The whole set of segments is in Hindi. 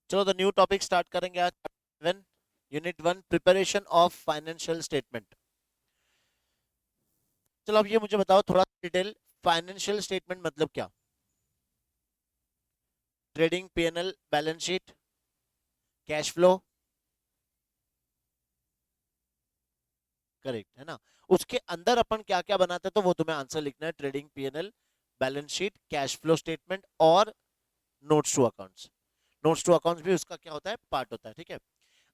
चलो द न्यू टॉपिक स्टार्ट करेंगे आज। 7 unit 1 preparation of financial statement. चलो अब ये मुझे बताओ थोड़ा डिटेल, फाइनेंशियल स्टेटमेंट मतलब क्या? Trading, PNL, balance sheet, cash flow, correct है ना? उसके अंदर अपन क्या क्या बनाते हैं तो वो तुम्हें आंसर लिखना है। Trading, PNL, balance sheet, cash flow statement और notes to accounts. Notes to accounts भी उसका क्या होता है, पार्ट होता है, ठीक है।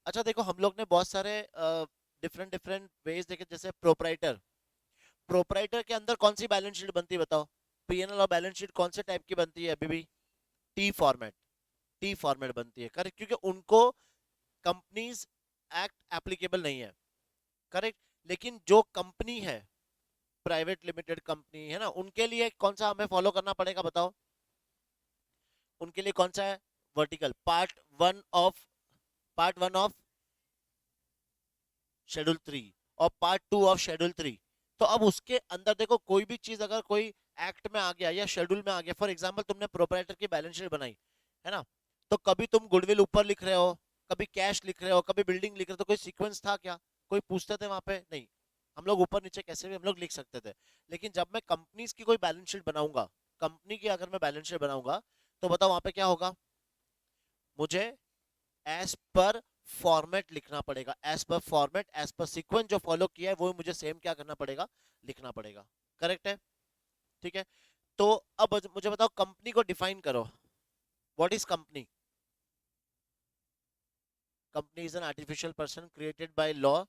अच्छा देखो, हम लोग ने बहुत सारे डिफरेंट डिफरेंट वेज देखे, जैसे प्रोपराइटर। प्रोपराइटर के अंदर कौन सी बैलेंस शीट बनती है बताओ? पीएनएल और बैलेंस शीट कौन से टाइप की बनती है अभी भी? T format. टी फॉर्मेट बनती है, करेक्ट, क्योंकि उनको कंपनीज एक्ट एप्लीकेबल नहीं है, करेक्ट। लेकिन जो कंपनी है, प्राइवेट लिमिटेड कंपनी है ना, उनके लिए कौन सा हमें फॉलो करना पड़ेगा बताओ? उनके लिए कौन सा है? Vertical, part one of schedule 3 और पार्ट 2 ऑफ शेड्यूल 3। तो अब उसके अंदर देखो, कोई भी चीज अगर कोई एक्ट में आ गया या शेड्यूल में आ गया, फॉर एग्जांपल तुमने प्रोपराइटर की बैलेंस शीट बनाई है ना, तो कभी तुम गुडविल ऊपर लिख रहे हो, कभी कैश लिख रहे हो, कभी बिल्डिंग लिख रहे हो, तो कोई सीक्वेंस था क्या? कोई पूछते थे वहां पे? नहीं। हम लोग ऊपर नीचे कैसे भी हम लोग लिख सकते थे। लेकिन जब मैं कंपनीज की कोई बैलेंस शीट बनाऊंगा, कंपनी की अगर मैं बैलेंस शीट बनाऊंगा, तो बताओ वहां पे क्या होगा? मुझे एज पर फॉर्मेट लिखना पड़ेगा। As per format, as per sequence जो फॉलो किया है वो मुझे सेम क्या करना पड़ेगा, लिखना पड़ेगा। करेक्ट है? ठीक है। तो अब मुझे बताओ, कंपनी को डिफाइन करो। What is company? Company is an artificial person created by law.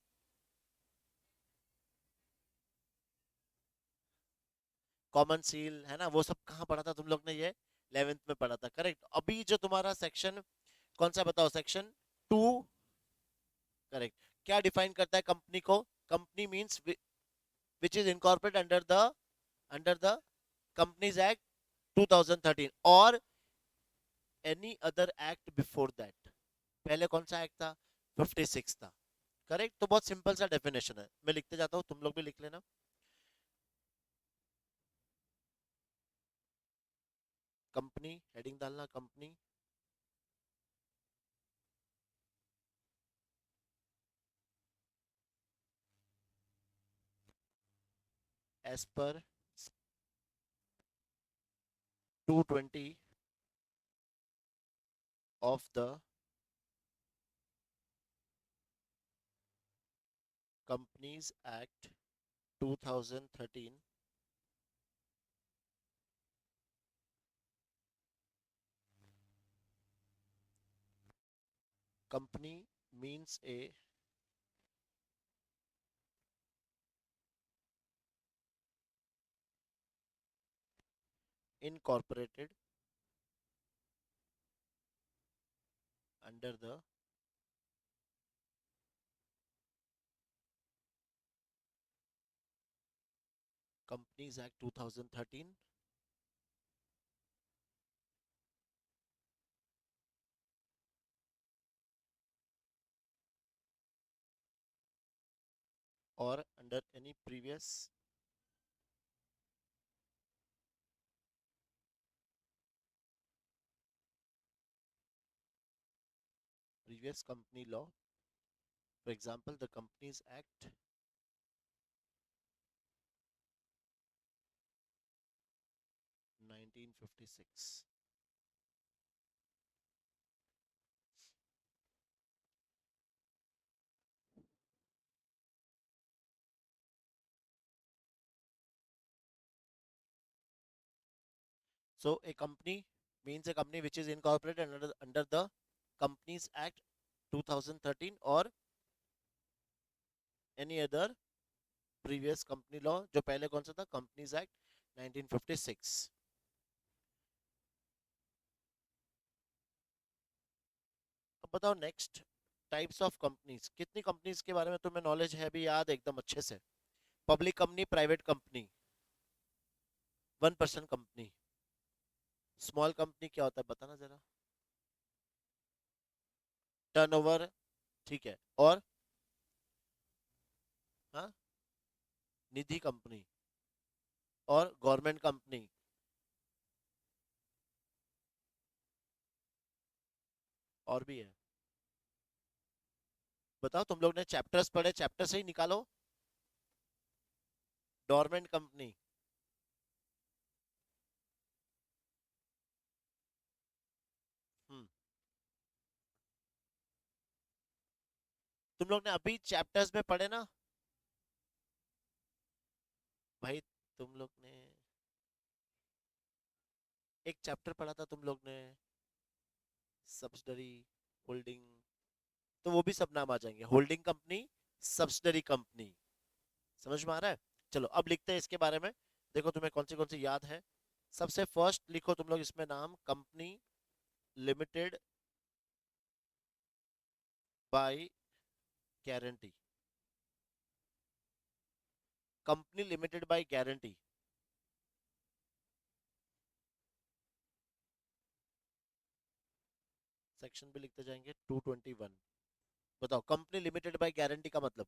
Common seal है ना, वो सब कहाँ पढ़ा था तुम लोग ने? ये 11th में पढ़ा था, करेक्ट। अभी जो तुम्हारा सेक्शन कौन सा बताओ? Section 2, correct. क्या डिफाइन करता है कंपनी को? Company means which is incorporate under the companies act 2013 और any other act before that. पहले कौन सा एक्ट था? 56 था, करेक्ट। तो बहुत सिंपल सा डेफिनेशन है, मैं लिखते जाता हूँ, तुम लोग भी लिख लेना। कंपनी, हेडिंग डालना company. As per 220 of the companies act 2013, company means a incorporated under the Companies Act 2013 or under any previous company law. For example, the Companies Act 1956. So a company means a company which is incorporated under the Companies Act 2013 or any other previous company law। जो पहले कौन सा था? Companies Act 1956। अब बताओ नेक्स्ट, टाइप्स ऑफ कंपनीज। कितनी कंपनीज के बारे में तुम्हें नॉलेज है अभी, याद एकदम अच्छे से? Public company, private company, 1% company. Small company क्या होता है बताना जरा? टर्नओवर, ठीक है। और हाँ, निधि कंपनी और गवर्नमेंट कंपनी और भी है। बताओ, तुम लोग ने चैप्टर्स पढ़े, चैप्टर से ही निकालो। Dormant company. हम्म। तुम लोग ने अभी चैप्टर्स में पढ़े ना भाई। तुम लोग ने एक चैप्टर पढ़ा था तुम लोग ने, सब्सिडरी, होल्डिंग, तो वो भी सब नाम आ जाएंगे, होल्डिंग कंपनी, सब्सिडरी कंपनी। समझ में आ रहा है? चलो अब लिखते हैं इसके बारे में। देखो तुम्हें कौन सी याद है। सबसे फर्स्ट लिखो तुम लोग इसमें नाम, company limited by guarantee. Company limited by guarantee. Section भी लिखते जाएंगे 221। बताओ, कंपनी लिमिटेड बाय गारंटी का मतलब।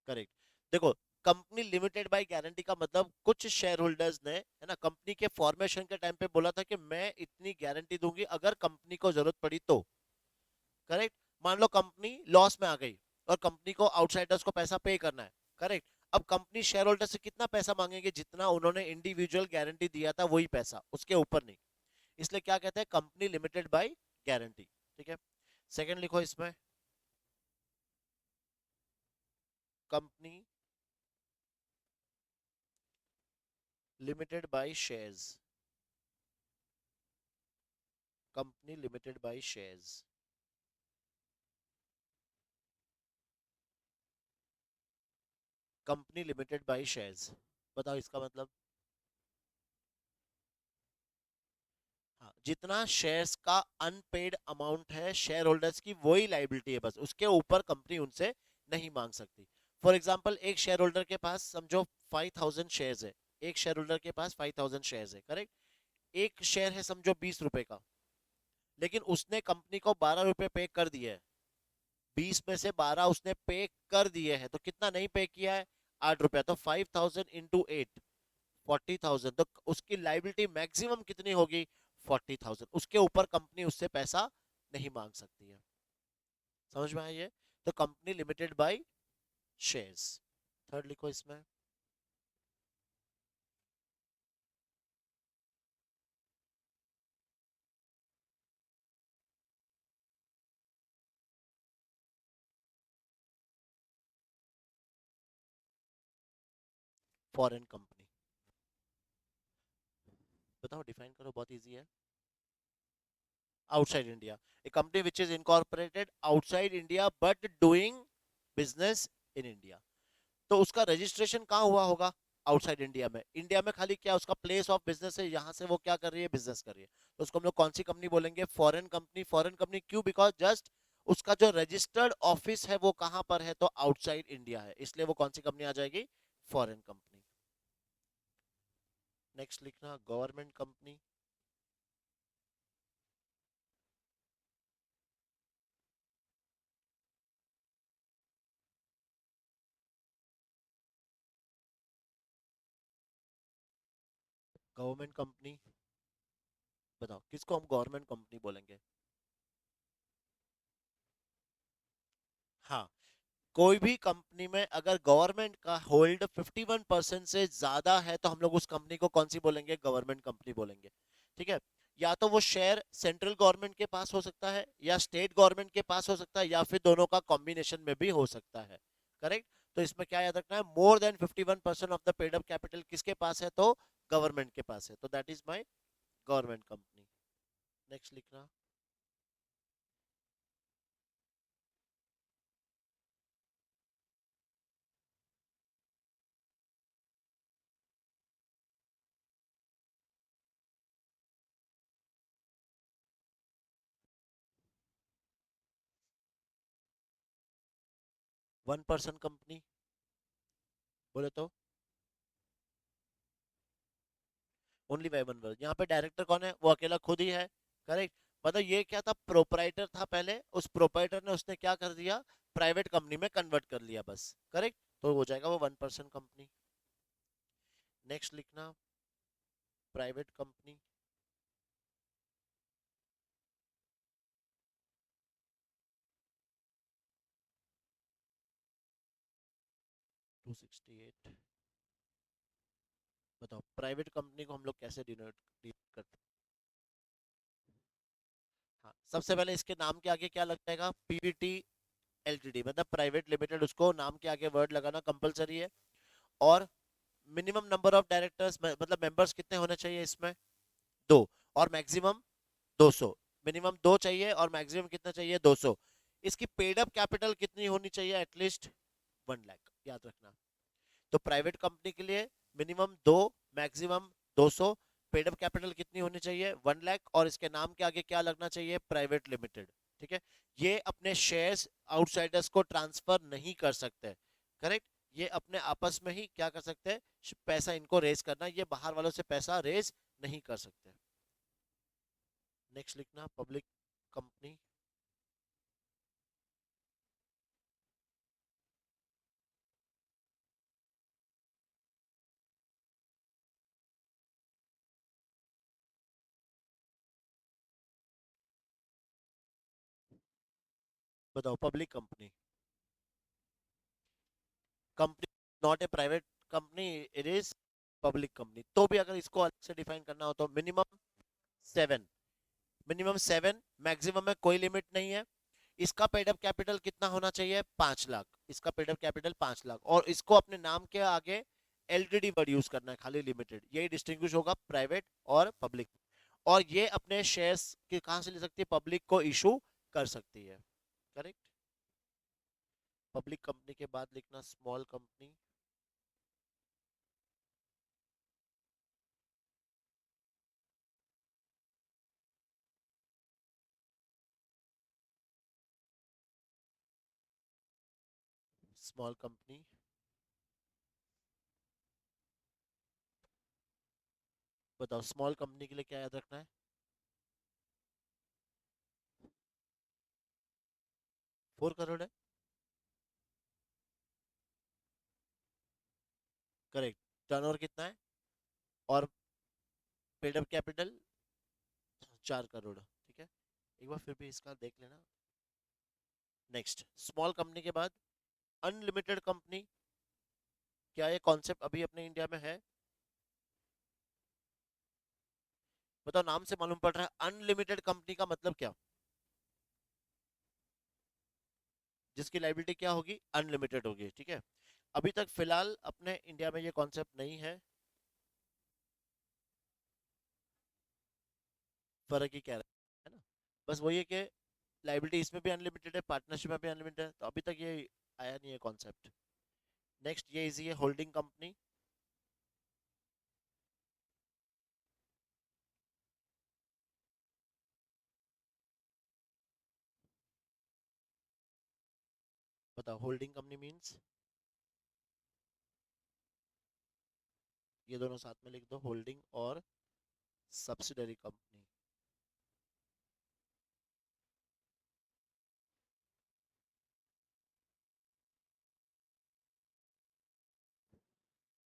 करेक्ट। देखो, कंपनी लिमिटेड बाय गारंटी का मतलब कुछ शेयर होल्डर्स ने, है ना, कंपनी के फॉर्मेशन के टाइम पे बोला था कि मैं इतनी गारंटी दूंगी अगर कंपनी को जरूरत पड़ी तो। करेक्ट। मान लो कंपनी लॉस में आ गई और कंपनी को आउटसाइडर्स को पैसा पे करना है। करेक्ट। अब कंपनी शेयर होल्डर से कितना पैसा मांगेंगे, जितना उन्होंने इंडिविजुअल गारंटी दिया था वही पैसा, उसके ऊपर नहीं। इसलिए क्या कहते हैं, कंपनी लिमिटेड बाय गारंटी। ठीक है। सेकंड लिखो इसमें, company limited by shares. Company limited by shares. Company limited by shares. बताओ इसका मतलब। हाँ, जितना शेयर्स का अनपेड अमाउंट है शेयर होल्डर्स की, वही लाइबिलिटी है, बस उसके ऊपर कंपनी उनसे नहीं मांग सकती। फॉर एग्जांपल, एक शेयर होल्डर के पास समझो 5000 शेयर्स है। एक शेयर होल्डर के पास 5000 शेयर्स है। करेक्ट। एक शेयर है समझो 20 रुपए का, लेकिन उसने कंपनी को 12 रुपए पे कर दिए है। 20 में से 12 उसने पे कर दिए हैं, तो कितना नहीं पे किया है, 8 रुपया। तो 5000 इंटू 8, 40,000। तो उसकी लाइबिलिटी मैक्सिमम कितनी होगी, 40,000। उसके ऊपर कंपनी उससे पैसा नहीं मांग सकती है। समझ में आई है? तो company limited by shares. Third लिखो इसमें, फॉरेन कंपनी। बताओ, डिफाइन करो, बहुत इजी है। Outside India, A company which is incorporated outside India but doing business in India. तो उसका रजिस्ट्रेशन कहाँ हुआ होगा, आउटसाइड इंडिया में। इंडिया में खाली क्या उसका प्लेस ऑफ बिजनेस है, यहाँ से वो क्या कर रही है, बिजनेस कर रही है। तो उसको हम लोग कौन सी कंपनी बोलेंगे, फॉरेन कंपनी। फॉरेन कंपनी क्यों, बिकॉज जस्ट उसका जो रजिस्टर्ड ऑफिस है वो कहाँ पर है, तो आउटसाइड इंडिया है, इसलिए वो कौन सी कंपनी आ जाएगी, फॉरेन कंपनी। नेक्स्ट लिखना, गवर्नमेंट कंपनी। Government company. बताओ किसको हम गवर्नमेंट कंपनी बोलेंगे। हाँ, कोई भी कंपनी में अगर गवर्नमेंट का होल्ड 51% से ज्यादा है तो हम लोग उस कंपनी को कौन सी बोलेंगे, गवर्नमेंट कंपनी बोलेंगे। ठीक है। या तो वो शेयर सेंट्रल गवर्नमेंट के पास हो सकता है, या स्टेट गवर्नमेंट के पास हो सकता है, या फिर दोनों का कॉम्बिनेशन में भी हो सकता है। करेक्ट। तो इसमें क्या याद रखना है, more than 51% of the paid up capital किसके पास है, तो गवर्नमेंट के पास है, तो that is my government company. Next लिखना, 1% कंपनी बोले तो, ओनली बाय वन पर्सन। यहाँ पे डायरेक्टर कौन है, वो अकेला खुद ही है। करेक्ट। मतलब ये क्या था, प्रोपराइटर था पहले, उस प्रोपराइटर ने उसने क्या कर दिया, प्राइवेट कंपनी में कन्वर्ट कर लिया बस। करेक्ट। तो हो जाएगा वो 1% कंपनी। नेक्स्ट लिखना, प्राइवेट कंपनी। 268। बताओ प्राइवेट कंपनी को हम लोग कैसे डिनोट करते हैं? हाँ, सबसे पहले इसके नाम के आगे क्या लग जाएगा? पीवीटी एलटीडी, मतलब प्राइवेट लिमिटेड, उसको नाम के आगे वर्ड लगाना कंपलसरी है। और मिनिमम नंबर ऑफ डायरेक्टर्स, मतलब मेंबर्स कितने होने चाहिए इसमें? दो। और मैक्सिमम 200। मिनिमम दो चाहिए और मैक्सिमम कितना चाहिए? 200। इसकी पेड अप कैपिटल कितनी होनी चाहिए? एटलीस्ट 1 लाख, याद रखना। तो प्राइवेट कंपनी के लिए मिनिमम दो, मैक्सिमम 200। पेड अप कैपिटल कितनी होनी चाहिए? 1 लाख। और इसके नाम के आगे क्या लगना चाहिए? Private limited. ठीक है। ये अपने शेयर्स आउटसाइडर्स को ट्रांसफर नहीं कर सकते। करेक्ट। ये अपने आपस में ही क्या कर सकते हैं? पैसा इनको रेज करना, ये बाहर वालों से पैसा रेज नहीं कर सकते। नेक्स्ट लिखना पब्लिक कंपनी। बताओ public company. Company not a private company, it is public company. तो भी अगर इसको अलग से डिफाइन करना हो तो मिनिमम 7। मिनिमम 7, मैक्सिमम में कोई लिमिट नहीं है। इसका पेड अप कैपिटल कितना होना चाहिए? 5 लाख। इसका पेड अप कैपिटल 5 लाख, और इसको अपने नाम के आगे एलटीडी वर्ड यूज करना है, खाली लिमिटेड। यही डिस्टिंग्विश होगा प्राइवेट और पब्लिक। और ये अपने शेयर्स के कहां से ले सकती है? पब्लिक को इशू कर सकती है। करेक्ट। पब्लिक कंपनी के बाद लिखना स्मॉल कंपनी। Small company. बताओ स्मॉल कंपनी के लिए क्या याद रखना है? 4 करोड़ है। करेक्ट। टर्नओवर कितना है? और पेड अप कैपिटल 4 करोड़। ठीक है। एक बार फिर भी इसका देख लेना। नेक्स्ट स्मॉल कंपनी के बाद अनलिमिटेड कंपनी। क्या ये कॉन्सेप्ट अभी अपने इंडिया में है? बताओ, नाम से मालूम पड़ रहा है अनलिमिटेड कंपनी का मतलब क्या? जिसकी लाइबिलिटी क्या होगी? अनलिमिटेड होगी। ठीक है। अभी तक फिलहाल अपने इंडिया में ये कॉन्सेप्ट नहीं है। फर्क ही क्या है ना? बस वही है कि लाइबिलिटी इसमें भी अनलिमिटेड है, पार्टनरशिप में भी अनलिमिटेड है, तो अभी तक ये आया नहीं है कॉन्सेप्ट। नेक्स्ट ये इजी है, होल्डिंग कंपनी। बताओ होल्डिंग कंपनी मींस। ये दोनों साथ में लिख दो, होल्डिंग और सब्सिडरी कंपनी।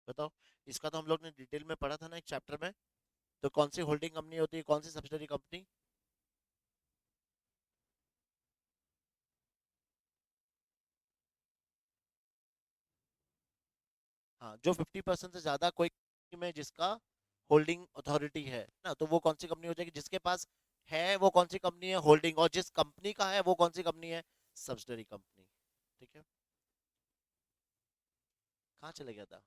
बताओ, इसका तो हम लोग ने डिटेल में पढ़ा था ना एक चैप्टर में। तो कौन सी होल्डिंग कंपनी होती है, कौन सी सब्सिडरी कंपनी? हाँ, जो 50% से ज्यादा कोई में जिसका होल्डिंग अथॉरिटी है ना, तो वो कौन सी कंपनी हो जाएगी? जिसके पास है वो कौन सी कंपनी है? होल्डिंग। और जिस कंपनी का है वो कौन सी कंपनी है? Subsidiary company. ठीक है। कहाँ चले गया था?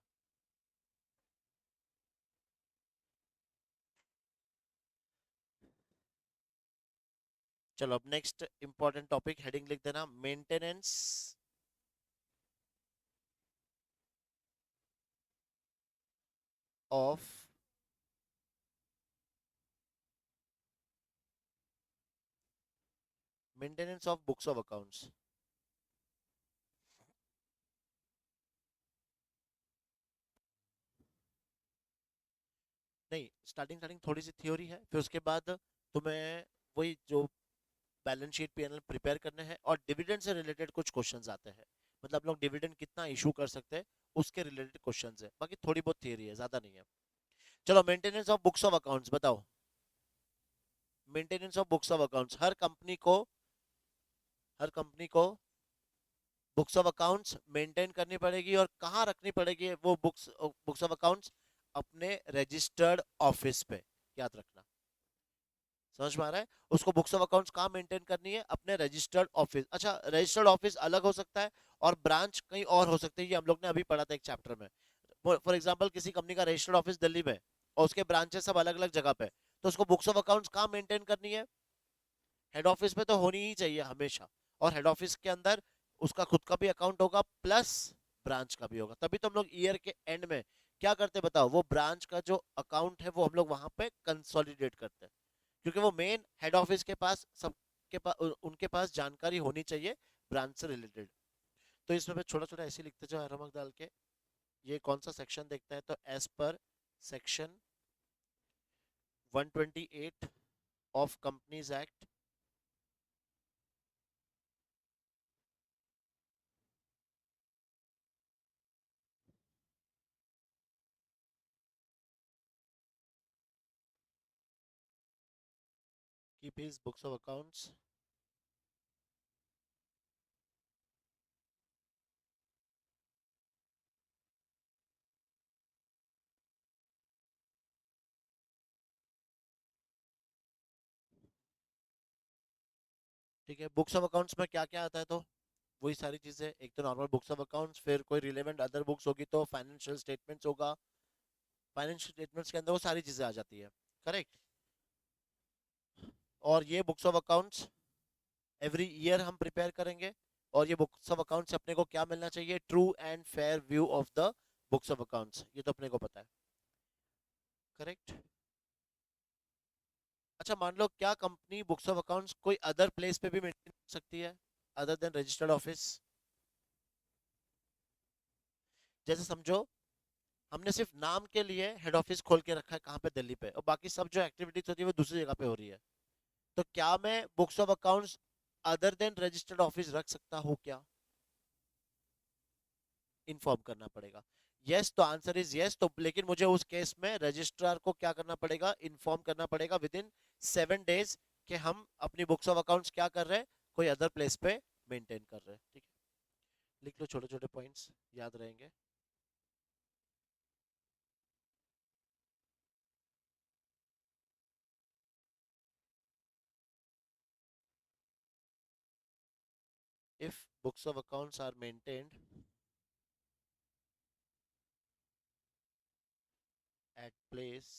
चलो अब नेक्स्ट इंपॉर्टेंट टॉपिक हेडिंग लिख देना, maintenance of maintenance of books of accounts. नहीं, स्टार्टिंग स्टार्टिंग थोड़ी सी थ्योरी है, फिर उसके बाद तुम्हें वही जो बैलेंस शीट पीएनएल प्रिपेयर करने हैं, और डिविडेंड से रिलेटेड कुछ क्वेश्चंस आते हैं। मतलब लोग डिविडेंड कितना इशू कर सकते हैं, उसके रिलेटेड क्वेश्चंस है। बाकी थोड़ी बहुत थियरी है, ज्यादा नहीं है। चलो, maintenance of books of accounts बताओ। Maintenance of books of accounts हर कंपनी को बुक्स ऑफ अकाउंट्स मेंटेन करनी पड़ेगी, और कहाँ रखनी पड़ेगी वो बुक्स ऑफ अकाउंट्स? अपने रजिस्टर्ड ऑफिस पे, याद रखना। समझ में आ रहा है? उसको बुक्स ऑफ अकाउंट्स कहाँ मेंटेन करनी है? अपने रजिस्टर्ड ऑफिस। अच्छा, रजिस्टर्ड ऑफिस अलग हो सकता है और ब्रांच कहीं और हो सकती है, ये हम लोग ने अभी पढ़ा था एक चैप्टर में। फॉर एग्जाम्पल किसी कंपनी का रजिस्टर्ड ऑफिस दिल्ली में है और उसके ब्रांचेस सब अलग अलग जगह पे, तो उसको बुक्स ऑफ अकाउंट्स कहाँ मेंटेन करनी है? हेड ऑफिस में तो होनी ही चाहिए हमेशा। और हेड ऑफिस के अंदर उसका खुद का भी अकाउंट होगा प्लस ब्रांच का भी होगा। तभी तो हम लोग ईयर के एंड में क्या करते हैं बताओ? वो ब्रांच का जो अकाउंट है वो हम लोग वहां पे कंसोलिडेट करते हैं, क्योंकि वो मेन हेड ऑफिस के पास सब के पास उनके पास जानकारी होनी चाहिए ब्रांच से रिलेटेड। तो इसमें मैं छोटा छोटा ऐसे लिखते जाओ एरो मार्क डाल के। ये कौन सा सेक्शन देखता है? तो as per section 128 of companies act, keep his books of accounts ठीक है। बुक्स ऑफ अकाउंट्स में क्या क्या आता है? तो वही सारी चीजें, एक तो नॉर्मल बुक्स ऑफ अकाउंट्स, फिर कोई रिलेवेंट अदर बुक्स होगी तो फाइनेंशियल स्टेटमेंट्स होगा। फाइनेंशियल स्टेटमेंट्स के अंदर वो सारी चीजें आ जाती है। करेक्ट। और ये books of accounts every year हम प्रिपेयर करेंगे। और ये बुक्स ऑफ अकाउंट्स से अपने को क्या मिलना चाहिए? True and fair view of the books of accounts, ये तो अपने को पता है। करेक्ट। अच्छा, मान लो क्या कंपनी बुक्स ऑफ अकाउंट्स कोई अदर प्लेस पे भी मेंटेन कर सकती है अदर देन रजिस्टर्ड ऑफिस? जैसे समझो हमने सिर्फ नाम के लिए हेड ऑफिस खोल के रखा है कहाँ पे? दिल्ली पे, और बाकी सब जो एक्टिविटीज होती है वो दूसरी जगह पे हो रही है। तो क्या मैं books of accounts other than registered office रख सकता हूँ क्या? इन्फॉर्म करना पड़ेगा। यस, तो आंसर इज यस। तो लेकिन मुझे उस केस में रजिस्ट्रार को क्या करना पड़ेगा? इन्फॉर्म करना पड़ेगा विद इन 7 days कि हम अपनी बुक्स ऑफ अकाउंट्स क्या कर रहे हैं, कोई अदर प्लेस पे मेंटेन कर रहे हैं। ठीक है, लिख लो छोटे छोटे पॉइंट्स, याद रहेंगे। If books of accounts are maintained at place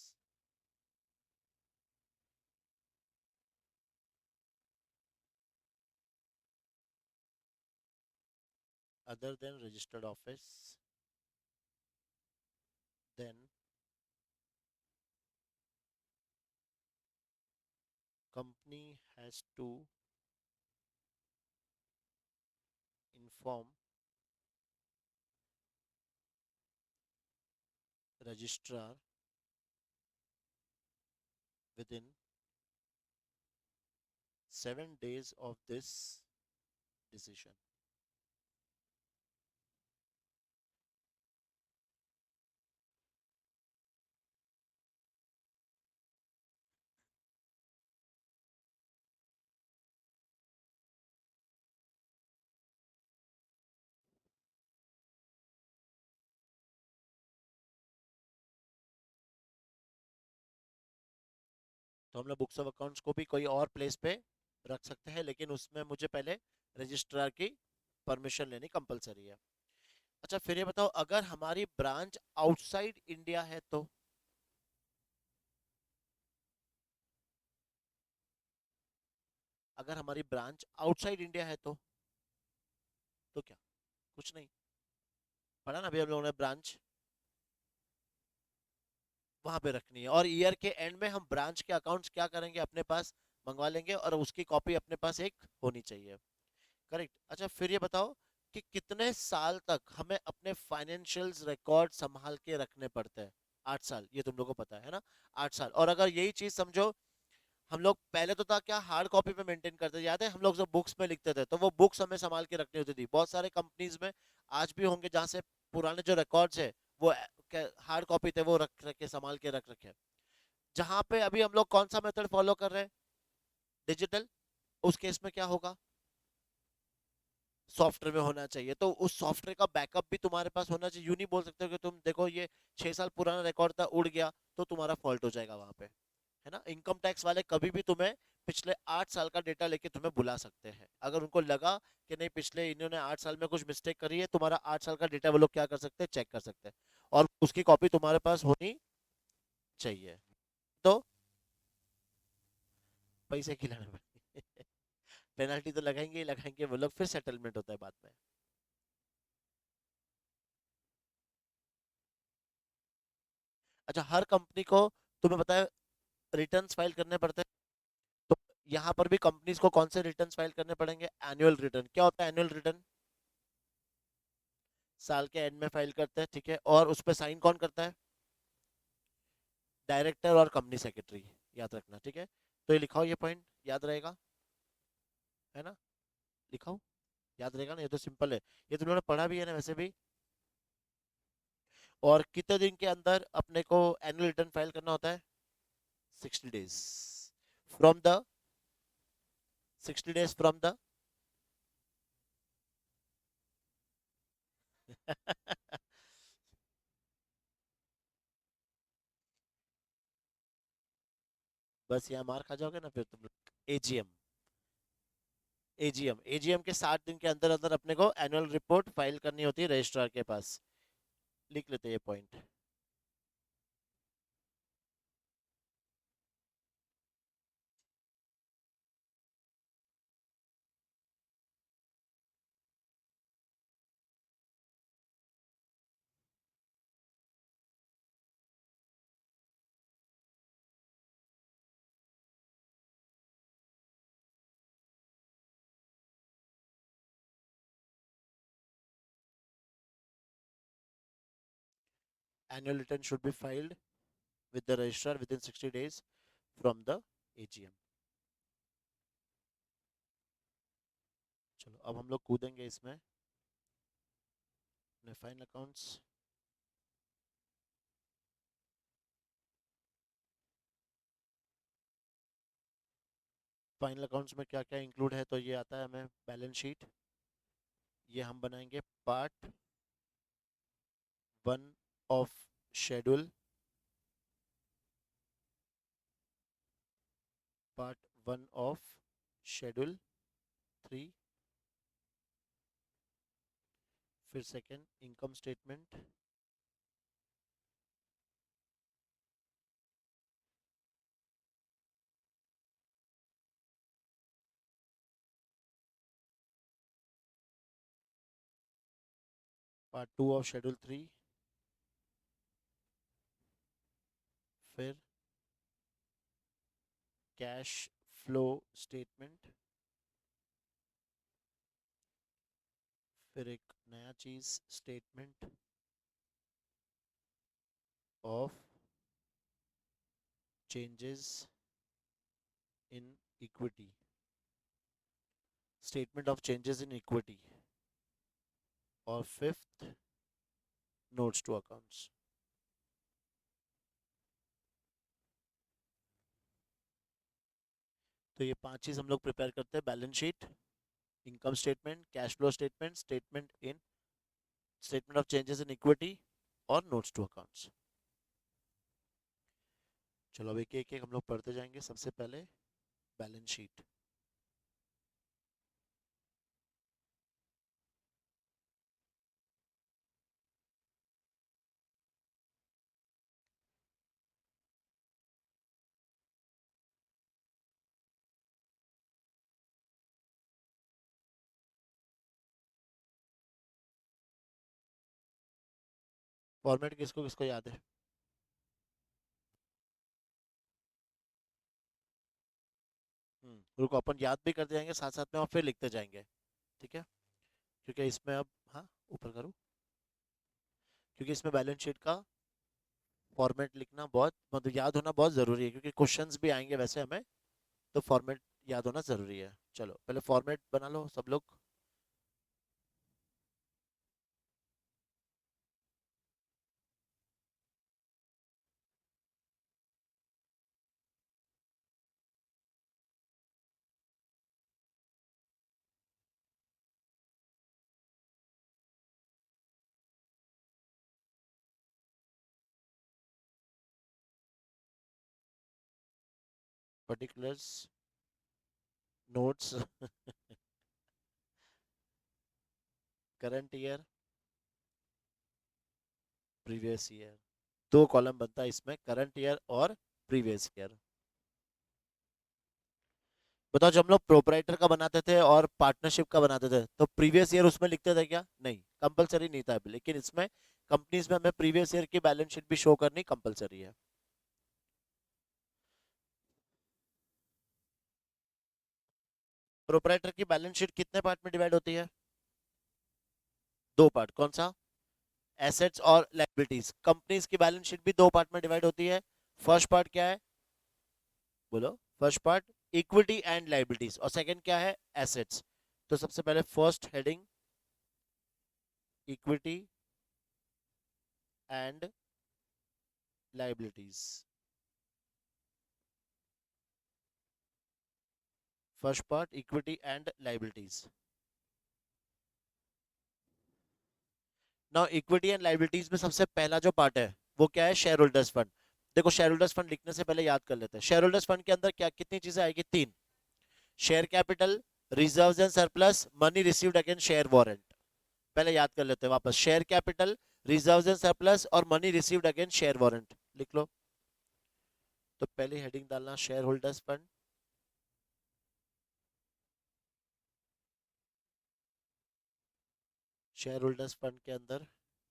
other than registered office, then company has to inform registrar within 7 days of this decision. तो हम लोग बुक्स ऑफ अकाउंट्स को भी कोई और प्लेस पे रख सकते हैं, लेकिन उसमें मुझे पहले रजिस्ट्रार की परमिशन लेनी कंपलसरी है। अच्छा, फिर ये बताओ अगर हमारी ब्रांच आउटसाइड इंडिया है तो? अगर हमारी ब्रांच आउटसाइड इंडिया है तो क्या? कुछ नहीं। पढ़ा ना अभी हम लोगों ने, ब्रांच वहां पे रखनी है, और ईयर के एंड में हम ब्रांच के अकाउंट्स क्या करेंगे? अपने पास मंगवा लेंगे, और उसकी कॉपी अपने पास एक होनी चाहिए। करेक्ट। अच्छा, फिर ये बताओ कि कितने साल तक हमें अपने फाइनेंशियल्स रिकॉर्ड संभाल के रखने पड़ते हैं? 8 साल, ये तुम लोग को पता है ना? 8 साल। और अगर यही चीज समझो, हम लोग पहले तो था क्या, हार्ड कॉपी पे मेंटेन करते थे, याद है? हम लोग जब बुक्स में लिखते थे तो वो बुक्स हमें संभाल के रखनी होती थी। बहुत सारे कंपनीज में आज भी होंगे जहाँ से पुराने जो रिकॉर्ड्स है वो हार्ड कॉपी थे, वो रख रखे, संभाल के रख रखे हैं। जहाँ पे अभी हम लोग कौन सा मेथड फॉलो कर रहे हैं? डिजिटल। उस केस में क्या होगा? सॉफ्टवेयर में होना चाहिए, तो उस सॉफ्टवेयर का बैकअप भी तुम्हारे पास होना चाहिए। यूं नहीं बोल सकते हो कि तुम देखो ये 6 साल पुराना रिकॉर्ड था, उड़ गया, तो तुम्हारा फॉल्ट हो जाएगा वहां पे, है ना। इनकम टैक्स वाले कभी भी तुम्हें पिछले 8 साल का डेटा लेके तुम्हें बुला सकते हैं, अगर उनको लगा कि नहीं पिछले इन्होंने 8 साल में कुछ मिस्टेक करी है, तुम्हारा 8 साल का डेटा वो लोग क्या कर सकते हैं, चेक कर सकते हैं, और उसकी कॉपी तुम्हारे पास होनी चाहिए। तो पैसे खिलाने में पेनल्टी तो लगाएंगे ही लगाएंगे वो लोग, फिर सेटलमेंट होता है बाद में। अच्छा, हर कंपनी को तुम्हें पता है रिटर्न्स फाइल करने पड़ते हैं, तो यहाँ पर भी कंपनीज को कौन से रिटर्न्स फाइल करने पड़ेंगे, एनुअल रिटर्न। क्या होता है एनुअल रिटर्न, साल के एंड में फाइल करते हैं, ठीक है, और उस पर साइन कौन करता है, डायरेक्टर और कंपनी सेक्रेटरी, याद रखना, ठीक है। तो ये लिखाओ, ये पॉइंट याद रहेगा, है ना, लिखाओ, याद रहेगा ना, ये तो सिंपल है, ये तुम लोगों ने पढ़ा भी है ना वैसे भी। और कितने दिन के अंदर अपने को एनुअल रिटर्न फाइल करना होता है, 60 days from the, 60 days from the bus यहाँ मार खा जाओगे ना फिर तुम लोग। एजीएम, एजीएम के 60 दिन के अंदर अंदर अपने को एनुअल रिपोर्ट फाइल करनी होती है रजिस्ट्रार के पास। लिख लेते हैं ये point. Annual return should be filed with the registrar with in 60 days from the AGM. चलो अब हम लोग कूदेंगे इसमें, फाइनल अकाउंट्स। फाइनल अकाउंट्स में क्या क्या इंक्लूड है, तो ये आता है हमें बैलेंस शीट, ये हम बनाएंगे part 1 of schedule, part 1 of schedule 3। फिर second income statement, part 2 of schedule 3। फिर कैश फ्लो स्टेटमेंट, फिर एक नया चीज, statement of changes in equity, statement of changes in equity, और फिफ्थ नोट्स टू अकाउंट्स। तो ये 5 चीज हम लोग प्रिपेयर करते हैं, balance sheet, income statement, cash flow statement, statement of changes in equity, और नोट्स टू अकाउंट्स। चलो अब एक एक हम लोग पढ़ते जाएंगे। सबसे पहले बैलेंस शीट। फॉर्मेट किसको किसको याद है, रुको अपन याद भी करते जाएंगे साथ साथ में और फिर लिखते जाएंगे, ठीक है, क्योंकि इसमें अब, हाँ, ऊपर करूँ, क्योंकि इसमें बैलेंस शीट का फॉर्मेट लिखना बहुत मतलब याद होना बहुत जरूरी है, क्योंकि क्वेश्चंस भी आएंगे वैसे हमें, तो फॉर्मेट याद होना जरूरी है। चलो पहले फॉर्मेट बना लो सब लोग। Particulars, notes, current year, previous year. दो कॉलम बनता है इसमें, करंट ईयर और प्रीवियस ईयर। बताओ, जब हम लोग प्रोपराइटर का बनाते थे और पार्टनरशिप का बनाते थे तो प्रीवियस ईयर उसमें लिखते थे क्या? नहीं, कंपलसरी नहीं था, लेकिन इसमें कंपनीज में हमें प्रीवियस ईयर की बैलेंस शीट भी शो करनी कंपलसरी है। प्रोपराइटर की बैलेंस शीट कितने पार्ट में डिवाइड होती है? दो पार्ट। कौन सा? एसेट्स और लायबिलिटीज। कंपनीज की बैलेंस शीट भी दो पार्ट में डिवाइड होती है। फर्स्ट पार्ट क्या है? बोलो। First part equity and liabilities, और सेकंड क्या है? एसेट्स। तो सबसे पहले first heading equity and liabilities. First part equity and liabilities. Now equity and liabilities में सबसे पहला जो पार्ट है वो क्या है? Share holders fund. देखो, शेयर होल्डर्स फंड लिखने से पहले याद कर लेते हैं। शेयर होल्डर्स फंड के अंदर क्या कितनी चीजें आएगी? तीन। Share capital, reserves and surplus, money received against share warrant. पहले याद कर लेते हैं वापस। Share capital, reserves and surplus और money received against share warrant लिख लो। तो पहली हेडिंग डालना shareholders fund. Shareholders fund के अंदर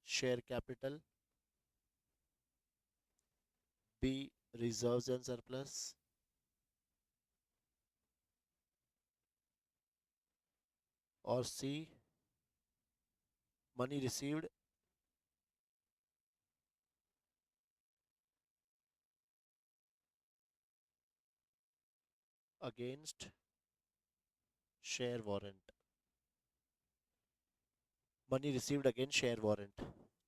share capital, B reserves and surplus, और C money received against share warrant. Money received against share warrant.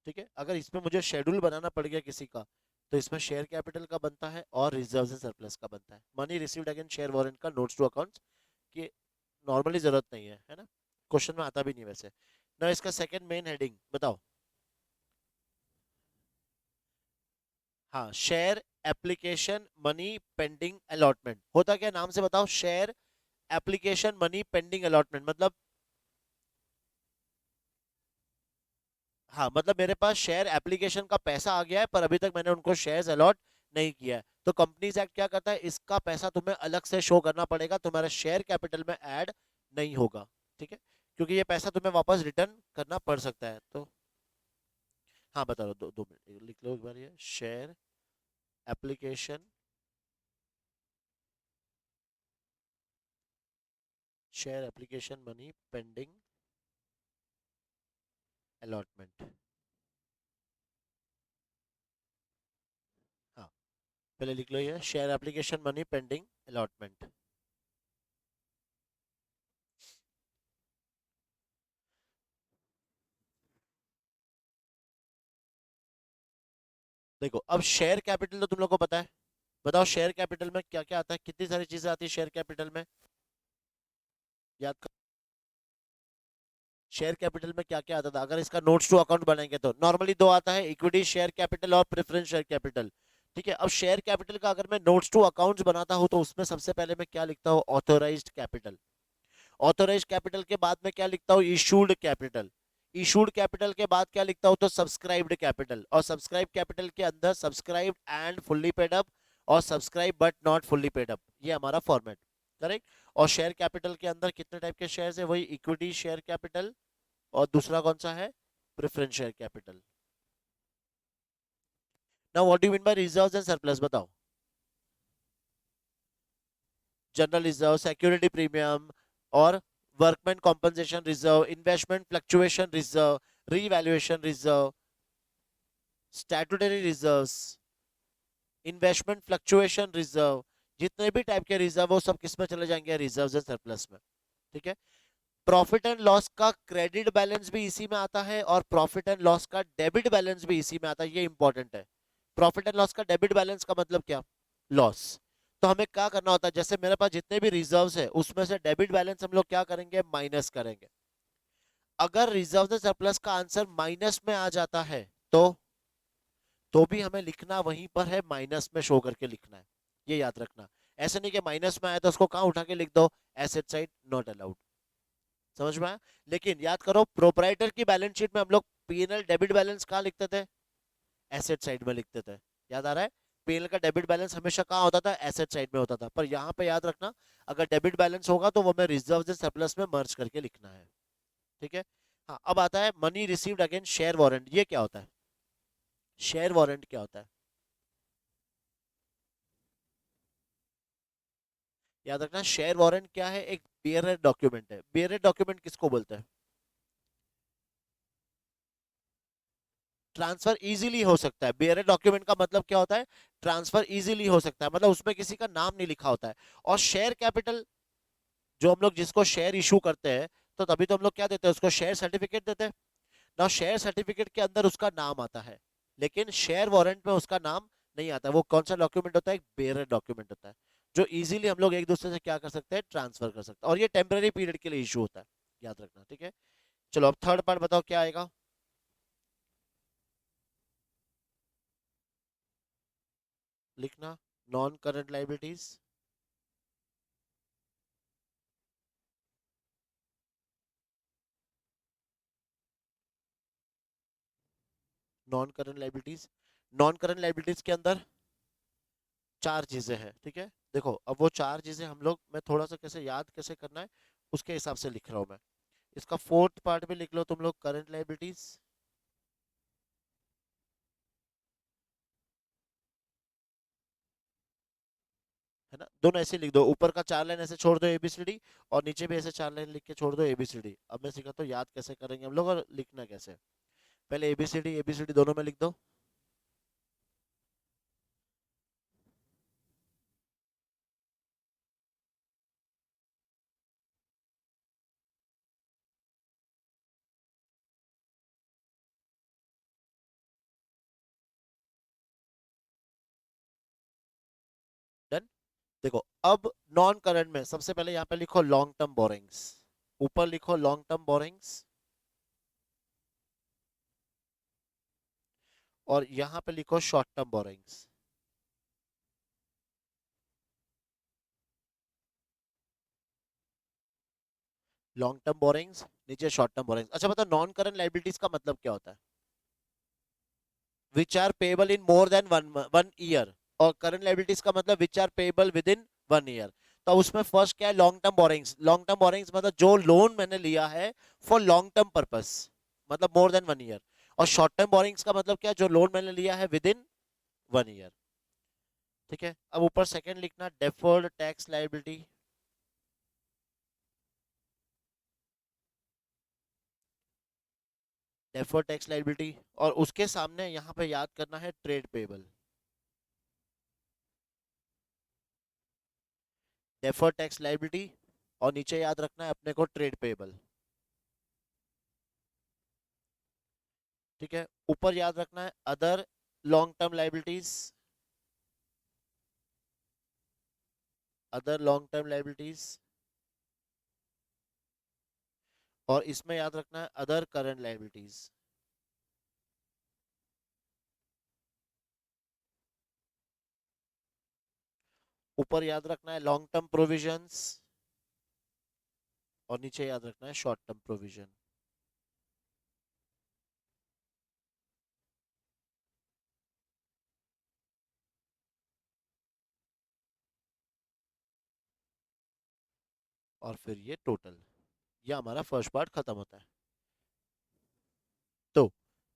ठीक है, अगर इसमें मुझे शेड्यूल बनाना पड़ गया किसी का, तो इसमें शेयर कैपिटल का बनता है और रिजर्व्स एंड सरप्लस का बनता है। Money received against share warrant का नोट्स टू अकाउंट्स की नॉर्मली जरूरत नहीं है ना? क्वेश्चन में आता भी नहीं वैसे ना। इसका सेकंड मेन हेडिंग बताओ। हाँ, share application money pending allotment. होता क्या, नाम से बताओ। Share application money pending allotment मतलब, हाँ मतलब मेरे पास शेयर एप्लीकेशन का पैसा आ गया है पर अभी तक मैंने उनको शेयर्स अलॉट नहीं किया है। तो कंपनीज एक्ट क्या कहता है? इसका पैसा तुम्हें अलग से शो करना पड़ेगा, तुम्हारे शेयर कैपिटल में ऐड नहीं होगा। ठीक है, क्योंकि ये पैसा तुम्हें वापस रिटर्न करना पड़ सकता है। तो हाँ बता दो, दो मिनट लिख लो एक बार। ये share application, share application money pending allotment. हाँ, पहले लिख लो ये share application money pending allotment. देखो, अब शेयर कैपिटल तो तुम लोग को पता है। बताओ शेयर कैपिटल में क्या क्या आता है? कितनी सारी चीजें आती है शेयर कैपिटल में? याद कर। शेयर कैपिटल में क्या क्या आता था अगर इसका नोट्स टू अकाउंट बनाएंगे तो? नॉर्मली दो आता है, इक्विटी शेयर कैपिटल और प्रेफरेंस शेयर कैपिटल। ठीक है, अब शेयर कैपिटल का अगर मैं नोट्स टू अकाउंट्स बनाता हूं तो उसमें सबसे पहले मैं क्या लिखता हूँ? Authorised capital. ऑथोराइज्ड कैपिटल के बाद में क्या लिखता हूँ? Issued capital. इशूड कैपिटल के बाद क्या लिखता हूँ? तो सब्सक्राइब्ड कैपिटल। और सब्सक्राइब कैपिटल के अंदर subscribed and fully paid up और subscribe but not fully paid up, ये हमारा फॉर्मेट। करेक्ट। और शेयर कैपिटल के अंदर कितने टाइप के शेयर्स है? वही इक्विटी शेयर कैपिटल और दूसरा कौन सा है? Preference share capital. Now what do you mean by reserves and surplus? बताओ। जनरल रिजर्व, सिक्योरिटी प्रीमियम और workman compensation reserve, investment fluctuation reserve, revaluation reserve, statutory reserves, investment fluctuation reserve, जितने भी टाइप के रिजर्व वो सब किस में चले जाएंगे? रिजर्व्स एंड सरप्लस में। ठीक है, प्रॉफिट एंड लॉस का क्रेडिट बैलेंस भी इसी में आता है और प्रॉफिट एंड लॉस का डेबिट बैलेंस भी इसी में आता है। ये इंपॉर्टेंट है। प्रॉफिट एंड लॉस का डेबिट बैलेंस का मतलब क्या? लॉस। तो हमें क्या करना होता है? जैसे मेरे पास जितने भी रिजर्व्स है उसमें से डेबिट बैलेंस हम लोग क्या करेंगे? माइनस करेंगे। अगर रिजर्व एंड सरप्लस का आंसर माइनस में आ जाता है तो भी हमें लिखना वहीं पर है, माइनस में शो करके लिखना है। ये याद रखना। ऐसे नहीं कि माइनस में आया तो उसको कहाँ उठा के लिख दो, एसेट साइड नॉट अलाउड। समझ में आया? लेकिन याद करो प्रोपराइटर की बैलेंस शीट में हम लोग पीएनएल डेबिट बैलेंस कहाँ लिखते थे, एसेट साइड में लिखते थे। याद आ रहा है? पीएनएल का डेबिट बैलेंस हमेशा कहाँ होता था, एसेट साइड में होता था। पर यहाँ पे याद रखना, अगर डेबिट बैलेंस होगा तो वो हमें रिजर्व सरप्लस में मर्ज करके लिखना है। ठीक है। हाँ, अब आता है money received against share warrant. ये क्या होता है? शेयर वारंट क्या होता है? याद रखना, शेयर वारंट क्या है, एक बियरर डॉक्यूमेंट है। बियरर डॉक्यूमेंट किसको बोलते हैं? ट्रांसफर इजीली हो सकता है। बियरर डॉक्यूमेंट का मतलब क्या होता है, ट्रांसफर इजीली हो सकता है, मतलब उसमें किसी का नाम नहीं लिखा होता है। और शेयर कैपिटल, जो हम लोग जिसको शेयर इशू करते हैं, तो तभी तो हम लोग क्या देते हैं उसको, शेयर सर्टिफिकेट देते हैं ना। शेयर सर्टिफिकेट के अंदर उसका नाम आता है, लेकिन शेयर वारंट में उसका नाम नहीं आता। वो कौन सा डॉक्यूमेंट होता है, एक बेयरर डॉक्यूमेंट होता है, जो इजीली हम लोग एक दूसरे से क्या कर सकते हैं, ट्रांसफर कर सकते हैं। और ये टेम्पररी पीरियड के लिए इशू होता है, याद रखना। ठीक है, चलो अब थर्ड पार्ट बताओ क्या आएगा। लिखना, non current liabilities. Non current liabilities, non current liabilities के अंदर चार चीजें हैं। ठीक है, देखो अब वो चार चीजें हम लोग, मैं थोड़ा सा कैसे याद कैसे करना है उसके हिसाब से लिख रहा हूं मैं। इसका फोर्थ पार्ट भी लिख लो तुम लोग, करंट लाइबिलिटीज। है ना, दोनों ऐसे लिख दो, ऊपर का चार लाइन ऐसे छोड़ दो एबीसीडी, और नीचे भी ऐसे चार लाइन लिख के छोड़ दो एबीसीडी। अब मैं सिखाता हूँ याद कैसे करेंगे हम लोग और लिखना कैसे। पहले एबीसीडी एबीसीडी दोनों में लिख दो। डन। देखो अब नॉन करंट में सबसे पहले यहाँ पे लिखो लॉन्ग टर्म बोरिंग्स, ऊपर लिखो लॉन्ग टर्म बोरिंग्स, और यहाँ पे लिखो short term borrowings. Long term borings, नीचे शॉर्ट टर्म बोरिंग्स। अच्छा बताओ, नॉन करंट लाइबिलिटीज का मतलब क्या होता है? Which are payable in more than one one year. और करंट लाइबिलिटीज का मतलब which are payable within one year. तो अब उसमें फर्स्ट क्या है, long term borrowings. Long term borrowings मतलब जो लोन मैंने लिया है फॉर लॉन्ग टर्म पर्पस, मतलब मोर देन वन ईयर। और शॉर्ट टर्म बोरिंग्स का मतलब क्या है, जो लोन मैंने लिया है विद इन वन ईयर। ठीक है, अब ऊपर सेकंड लिखना, deferred tax liability. Deferred tax liability, और उसके सामने यहाँ पे याद करना है trade payable. Deferred tax liability, और नीचे याद रखना है अपने को ट्रेड पेबल। ठीक है, ऊपर याद रखना है other long term liabilities, other long term liabilities, और इसमें याद रखना है अदर करंट लाइबिलिटीज। ऊपर याद रखना है लॉन्ग टर्म प्रोविजंस, और नीचे याद रखना है शॉर्ट टर्म प्रोविजन। और फिर ये टोटल, ये हमारा फर्स्ट पार्ट खत्म होता है। तो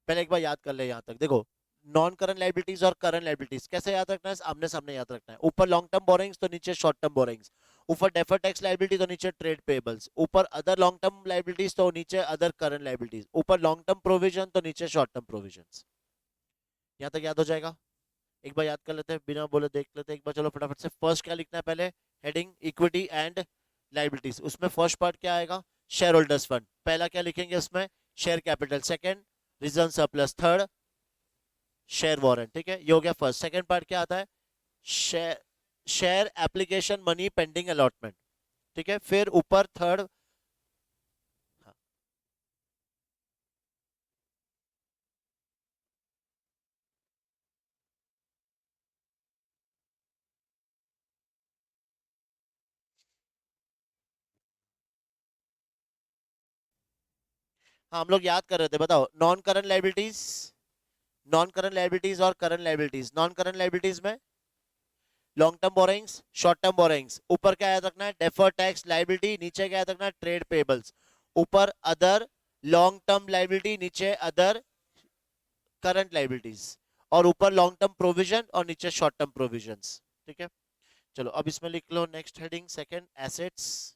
पहले एक बार याद कर ले यहाँ तक, देखो नॉन करंट लाइबिलिटीज और करंट लाइबिलिटीज कैसे याद रखना है, आमने सामने याद रखना है। ऊपर लॉन्ग टर्म बोरिंग्स तो नीचे शॉर्ट टर्म बोरिंग्स, ऊपर डेफर्ड टैक्स लाइबिलिटी तो नीचे ट्रेड पेबल्स, ऊपर अदर लॉन्ग टर्म लाइबिलिटीज तो नीचे अदर करंट लाइबिलिटीज, ऊपर लॉन्ग टर्म प्रोविजन तो नीचे शॉर्ट टर्म प्रोविजन। यहाँ तक याद हो जाएगा? एक बार याद कर लेते हैं, बिना बोले देख लेते हैं एक बार, चलो फटाफट से। फर्स्ट क्या लिखना है पहले, हेडिंग इक्विटी एंड लाइबिलिटीज। उसमें फर्स्ट पार्ट क्या आएगा, शेयर होल्डर्स फंड। पहला क्या लिखेंगे उसमें, share capital. Second, reserve surplus. Third, share warrant. ठीक है, ये हो गया फर्स्ट। सेकंड पार्ट क्या आता है, share, share application money pending allotment. ठीक है, फिर ऊपर थर्ड, हाँ हम लोग याद कर रहे थे, बताओ। Non current liabilities, non current liabilities और current liabilities. Non current liabilities में long term borrowings, short term borrowings. ऊपर क्या याद रखना है, डेफर्ड टैक्स लाइबिलिटी, नीचे क्या याद रखना है, ट्रेड पेबल्स। ऊपर अदर लॉन्ग टर्म लाइबिलिटी, नीचे अदर करंट लाइबिलिटीज, और ऊपर लॉन्ग टर्म प्रोविजन और नीचे शॉर्ट टर्म प्रोविजंस। ठीक है, चलो अब इसमें लिख लो next heading second, assets.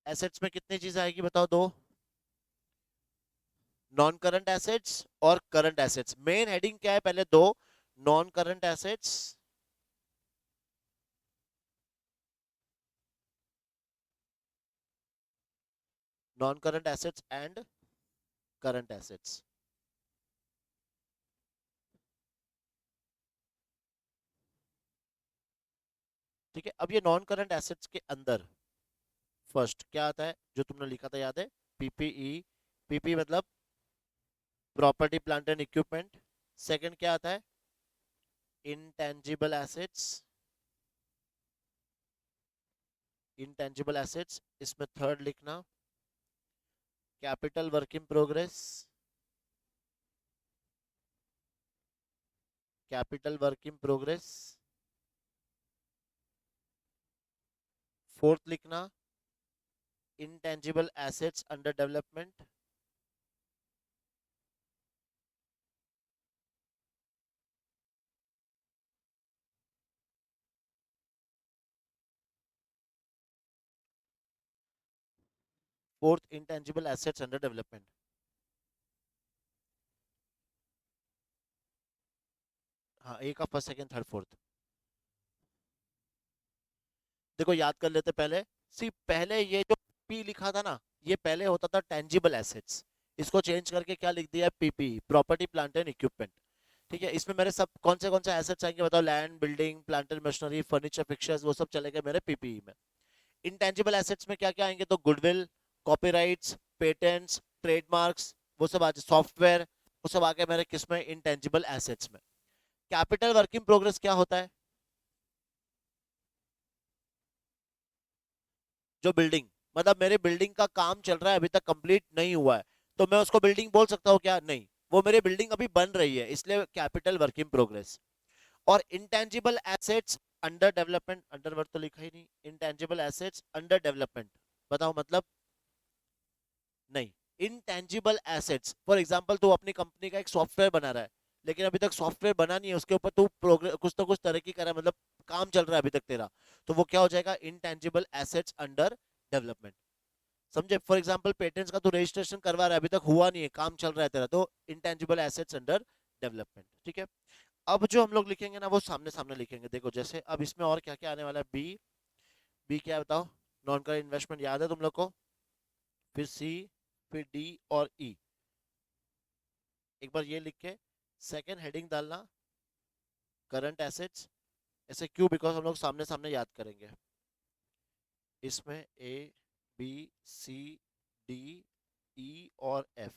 Assets में कितनी चीज आएगी बताओ, दो। नॉन करंट एसेट्स और करंट एसेट्स। मेन हेडिंग क्या है पहले, दो। Non current assets, non current assets and current assets. ठीक है, अब ये नॉन करंट एसेट्स के अंदर फर्स्ट क्या आता है, जो तुमने लिखा था याद है, पीपीई। पीपी मतलब property plant and equipment. Second क्या आता है, इंटेंजिबल एसेट्स, इंटेंजिबल एसेट्स। इसमें थर्ड लिखना capital work in progress, capital work in progress. Fourth लिखना intangible assets under development. Fourth intangible assets under development. हाँ, एक का फर्स्ट सेकंड थर्ड फोर्थ। देखो याद कर लेते पहले। सी पहले ये जो पी लिखा था ना, ये पहले होता था टेंजिबल एसेट्स। इसको चेंज करके क्या लिख दिया, PP, property plant and equipment. ठीक है, इसमें मेरे सब कौन से एसेट्स आएंगे बताओ, land, building, plant and machinery, furniture, fixtures, वो सब चलेगा मेरे पीपीई में। इंटेंजिबल एसेट्स में क्या क्या आएंगे, तो गुडविल, कॉपीराइट्स, पेटेंट्स, ट्रेडमार्क्स, वो सब आज सॉफ्टवेयर, वो सब आ गए मेरे किसमें, इंटेंजिबल एसेट्स में। कैपिटल वर्क इन प्रोग्रेस क्या होता है, जो बिल्डिंग, मतलब मेरे बिल्डिंग का काम चल रहा है, अभी तक कंप्लीट नहीं हुआ है, तो मैं उसको बिल्डिंग बोल सकता हूँ क्या, नहीं। वो मेरी बिल्डिंग अभी बन रही है, इसलिए कैपिटल वर्क इन प्रोग्रेस। और intangible assets under development, under word तो लिखा ही नहीं, इंटेंजिबल एसेट्स अंडर डेवलपमेंट, बताओ मतलब। नहीं, इंटेंजिबल एसेट्स, फॉर एग्जांपल तू अपनी कंपनी का एक सॉफ्टवेयर बना रहा है, लेकिन अभी तक सॉफ्टवेयर बना नहीं है, उसके ऊपर तू प्रोग्रेस कुछ तो कुछ तरक्की कर रहा है, मतलब काम चल रहा है अभी तक तेरा, तो वो क्या हो जाएगा, इंटेंजिबल एसेट्स अंडर डेवलपमेंट। समझे, फॉर एग्जांपल पेटेंट्स का तू रजिस्ट्रेशन करवा रहा है, अभी तक हुआ नहीं है, काम चल रहा है तेरा, तो इंटेंजिबल एसेट्स अंडर डेवलपमेंट। ठीक है, अब जो हम लोग लिखेंगे ना, वो सामने सामने लिखेंगे। देखो जैसे अब इसमें और क्या क्या आने वाला है, बी। बी क्या है बताओ, नॉन करंट इन्वेस्टमेंट याद है तुम लोग को, फिर सी, फिर डी और ई। एक बार ये लिख के सेकंड हेडिंग डालना करंट एसेट्स। ऐसे क्यों, बिकॉज हम लोग सामने सामने याद करेंगे। इसमें ए, बी, सी, डी, ई और एफ।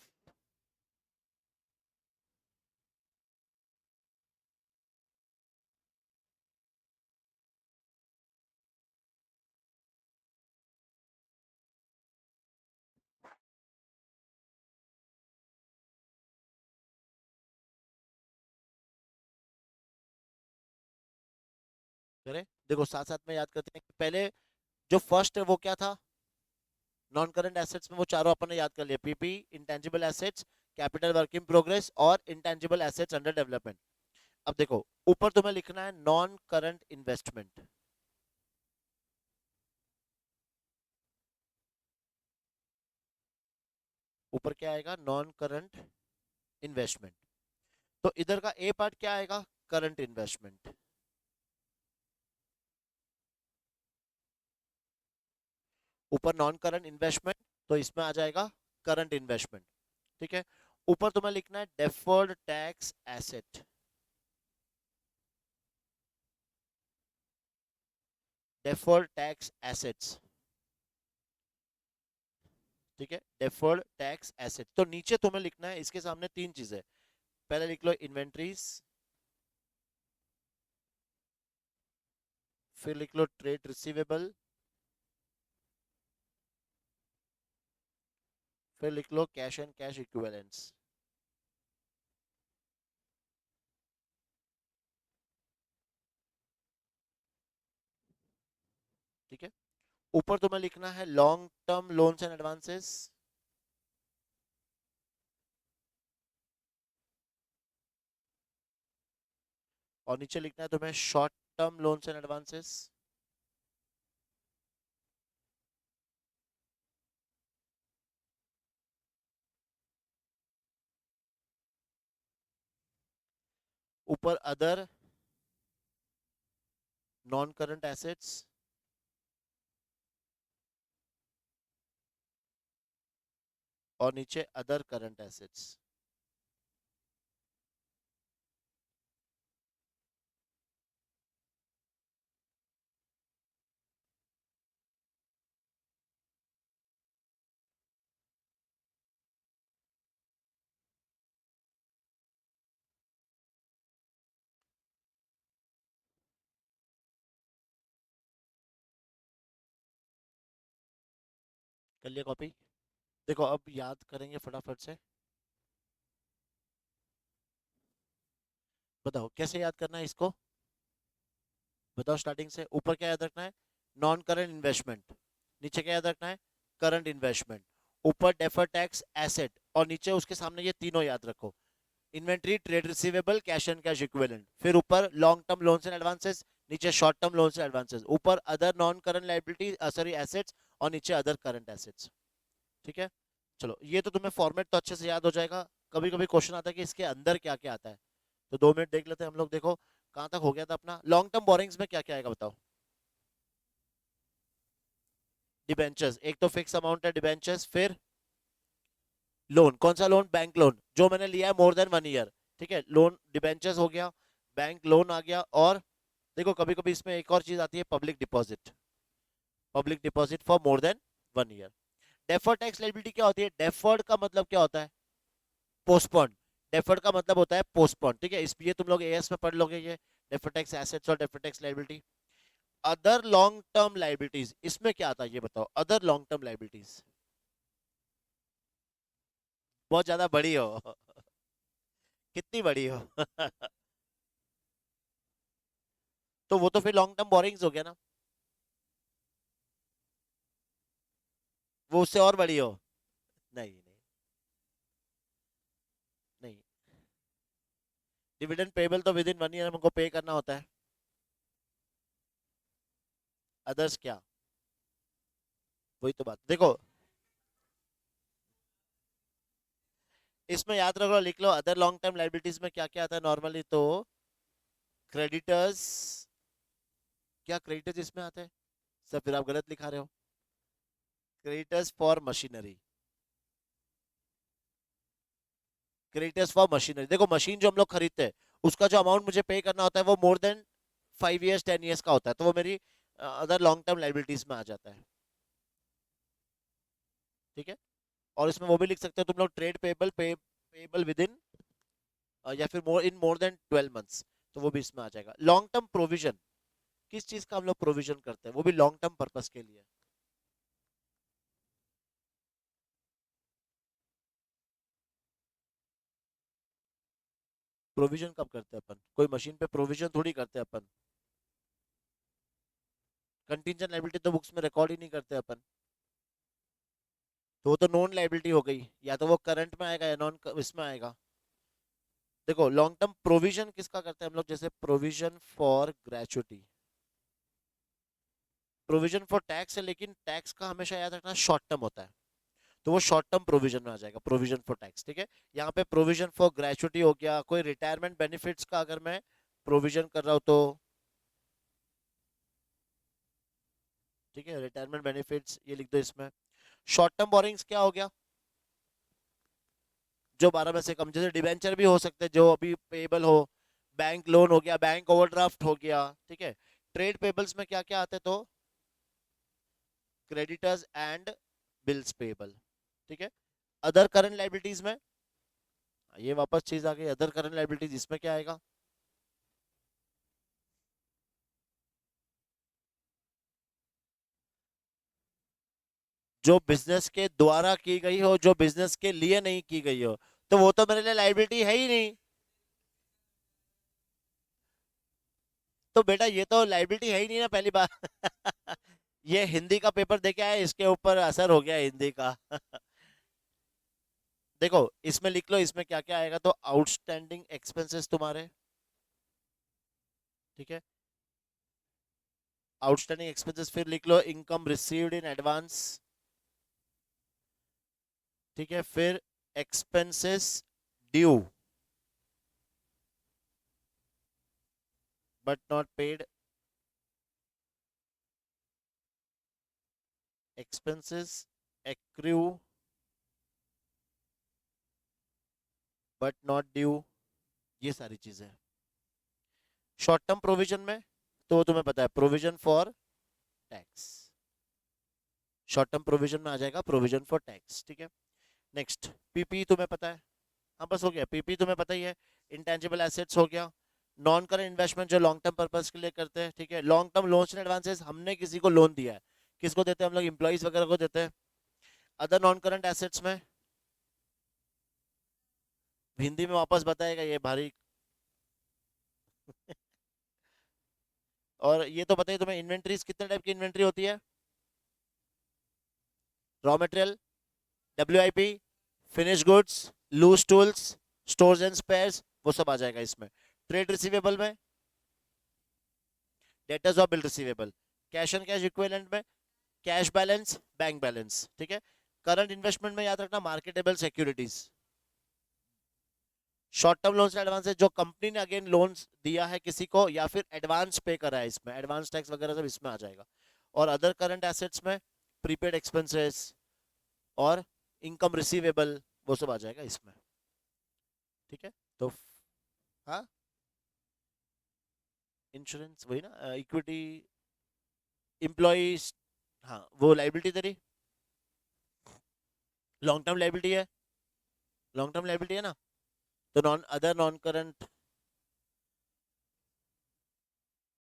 करें, देखो साथ साथ में याद करते हैं कि पहले जो फर्स्ट है वो क्या था, नॉन करंट एसेट्स में वो चारों अपन ने याद कर लिया, PP, intangible assets, capital work in progress और इंटेंजिबल एसेट्स अंडर डेवलपमेंट। अब देखो ऊपर तुम्हें लिखना है नॉन करंट इन्वेस्टमेंट। ऊपर क्या आएगा, नॉन करंट इन्वेस्टमेंट। तो इधर का ए पार्ट क्या आएगा, करंट इन्वेस्टमेंट। ऊपर नॉन करंट इन्वेस्टमेंट, तो इसमें आ जाएगा करंट इन्वेस्टमेंट। ठीक है, ऊपर तुम्हें लिखना है deferred tax asset, deferred tax assets. ठीक है, डेफर्ड टैक्स एसेट, तो नीचे तुम्हें लिखना है इसके सामने तीन चीजें। पहले लिख लो इन्वेंट्रीज, फिर लिख लो ट्रेड रिसीवेबल, फिर लिख लो कैश एंड कैश इक्विवेलेंट्स। ठीक है, ऊपर तुम्हें लिखना है long term loans and advances, और नीचे लिखना है तुम्हें short term loans and advances. ऊपर अदर नॉन करंट एसेट्स, और नीचे अदर करंट एसेट्स। कर लिया कॉपी? देखो अब याद करेंगे फटाफट से। बताओ कैसे याद करना है इसको, बताओ स्टार्टिंग से। ऊपर क्या याद रखना है? Non current investment. नीचे क्या याद रखना है? Current investment. ऊपर डेफर टैक्स एसेट, और नीचे उसके सामने ये तीनों याद रखो। Inventory, trade receivable, cash and cash equivalent. फिर ऊपर long term loans and advances, नीचे short term loans and advances. ऊपर other non current liability sorry assets, और नीचे अदर करंट एसेट्स। ठीक है, चलो ये तो तुम्हें फॉर्मेट तो अच्छे से याद हो जाएगा। कभी कभी क्वेश्चन आता है कि इसके अंदर क्या क्या आता है, तो 2 मिनट देख लेते हैं हम लोग। देखो कहां तक हो गया था अपना। लॉन्ग टर्म बोरिंग्स में क्या क्या आएगा बताओ? डिबेंचर्स, एक तो फिक्स अमाउंट है डिबेंचर्स। फिर लोन, कौन सा लोन? बैंक लोन, जो मैंने लिया है मोर देन 1 ईयर। ठीक है, लोन डिबेंचर्स हो गया, बैंक लोन आ गया। और देखो कभी कभी इसमें एक और चीज आती है, public deposit. Public deposit for more than 1 year. Deferred tax liability क्या होती है? डेफर्ड का मतलब क्या होता है? पोस्टपोन। डेफर्ड का मतलब होता है पोस्टपोन। ठीक है, इस ये तुम लोग एएस में पढ़ लोगे ये डेफर्ड टैक्स एसेट्स और deferred tax liability. Other long term liabilities, इसमें क्या आता है ये बताओ? अदर लॉन्ग टर्म लायबिलिटीज बहुत ज्यादा बड़ी हो कितनी बड़ी हो तो वो तो फिर लॉन्ग टर्म बोरिंग्स हो गया ना, वो उससे और बड़ी हो। नहीं नहीं नहीं, डिविडेंड पेबल तो विद इन 1 ईयर हमको पे करना होता है। अदर्स क्या? वही तो बात देखो, इसमें याद रखो, लिख लो अदर लॉन्ग टर्म लाइबिलिटीज में क्या क्या आता है नॉर्मली। तो क्रेडिटर्स, क्या क्रेडिटर्स इसमें आते हैं? सब फिर आप गलत लिखा रहे हो। Creditors for machinery, creditors for machinery. देखो मशीन जो हम लोग खरीदते हैं, उसका जो अमाउंट मुझे पे करना होता है वो मोर देन 5 ईयर्स 10 ईयर्स का होता है, तो वो मेरी अदर लॉन्ग टर्म लाइबिलिटीज में आ जाता है। ठीक है, और इसमें वो भी लिख सकते हो तुम लोग, trade payable, payable with in या फिर मोर देन 12 मंथ्स, तो वो भी इसमें आ जाएगा। लॉन्ग टर्म प्रोविजन, किस चीज का हम लोग प्रोविजन करते हैं? वो भी लॉन्ग टर्म पर्पस के लिए। प्रोविजन कब करते हैं अपन? कोई मशीन पे प्रोविजन थोड़ी करते हैं अपन। कंटीजेंट लायबिलिटी तो बुक्स में रिकॉर्ड ही नहीं करते अपन, तो वो तो नॉन लायबिलिटी हो गई, या तो वो करंट में आएगा या नॉन इसमें आएगा। देखो लॉन्ग टर्म प्रोविजन किसका करते हैं हम लोग? जैसे provision for gratuity, provision for tax है, लेकिन टैक्स का हमेशा याद रखना शॉर्ट टर्म होता है, तो वो शॉर्ट टर्म प्रोविजन में आ जाएगा, प्रोविजन फॉर टैक्स। ठीक है, यहाँ पे प्रोविजन फॉर ग्रेचुटी हो गया। कोई रिटायरमेंट बेनिफिट्स का अगर मैं प्रोविजन कर रहा हूँ तो, ठीक है, रिटायरमेंट बेनिफिट्स ये लिख दो इसमें। शॉर्ट टर्म बोरिंग्स क्या हो गया? जो 12 में से कम, जैसे डिबेंचर भी हो सकते हैं जो अभी पेबल हो। बैंक लोन हो गया, बैंक ओवरड्राफ्ट हो गया। ठीक है, ट्रेड पेबल्स में क्या क्या आते हैं? तो क्रेडिटर्स एंड बिल्स पेबल। ठीक है, अदर करंट लाइबिलिटीज में ये वापस चीज आ गई, अदर करंट लाइबिलिटीज, इसमें क्या आएगा? जो बिजनेस के द्वारा की गई हो, जो बिजनेस के लिए नहीं की गई हो, तो वो तो मेरे लिए लाइबिलिटी है ही नहीं। तो बेटा ये तो लाइबिलिटी है ही नहीं ना, पहली बात। ये हिंदी का पेपर देके आए, इसके ऊपर असर हो गया हिंदी का। देखो इसमें लिख लो, इसमें क्या क्या आएगा, तो आउटस्टैंडिंग एक्सपेंसेस तुम्हारे, ठीक है, आउटस्टैंडिंग एक्सपेंसेस, फिर लिख low income received in advance, ठीक है, फिर expenses due but not paid, expenses accrue but not due, ये सारी चीजें। शॉर्ट टर्म प्रोविजन में तो तुम्हें पता है, provision for tax, short term provision में आ जाएगा प्रोविजन फॉर टैक्स, ठीक है। नेक्स्ट पीपी तुम्हें पता है, हाँ बस हो गया, पीपी तुम्हें पता ही है। इंटेंजिबल एसेट्स हो गया। नॉन करंट इन्वेस्टमेंट जो लॉन्ग टर्म पर्पस के लिए करते हैं, ठीक है। Long term loans and advances, हमने किसी को लोन दिया है, किसको देते हैं हम लोग, एम्प्लॉइज वगैरह को देते हैं। अदर नॉन करंट एसेट्स में हिंदी में वापस बताएगा ये भारी। और ये तो बताइए तुम्हें, इन्वेंट्रीज कितने टाइप की इन्वेंट्री होती है, raw material, WIP, finish goods, loose tools, stores and spares, वो सब आ जाएगा इसमें। ट्रेड रिसीवेबल में डेटर्स और bill receivable. Cash and cash equivalent में कैश बैलेंस, बैंक बैलेंस, ठीक है। करंट इन्वेस्टमेंट में याद रखना marketable securities. Short term loans advance जो कंपनी ने अगेन लोन्स दिया है किसी को, या फिर एडवांस पे करा है, इसमें एडवांस टैक्स वगैरह सब इसमें आ जाएगा। और अदर करंट एसेट्स में प्रीपेड एक्सपेंसेस और इनकम रिसीवेबल, वो सब आ जाएगा इसमें, ठीक है। तो हाँ, इंश्योरेंस वही ना, इक्विटी, एम्प्लॉइज, हाँ वो लाइबिलिटी तेरी लॉन्ग टर्म लाइबिलिटी है, लॉन्ग टर्म लाइबिलिटी है ना। तो नॉन अदर नॉन करंट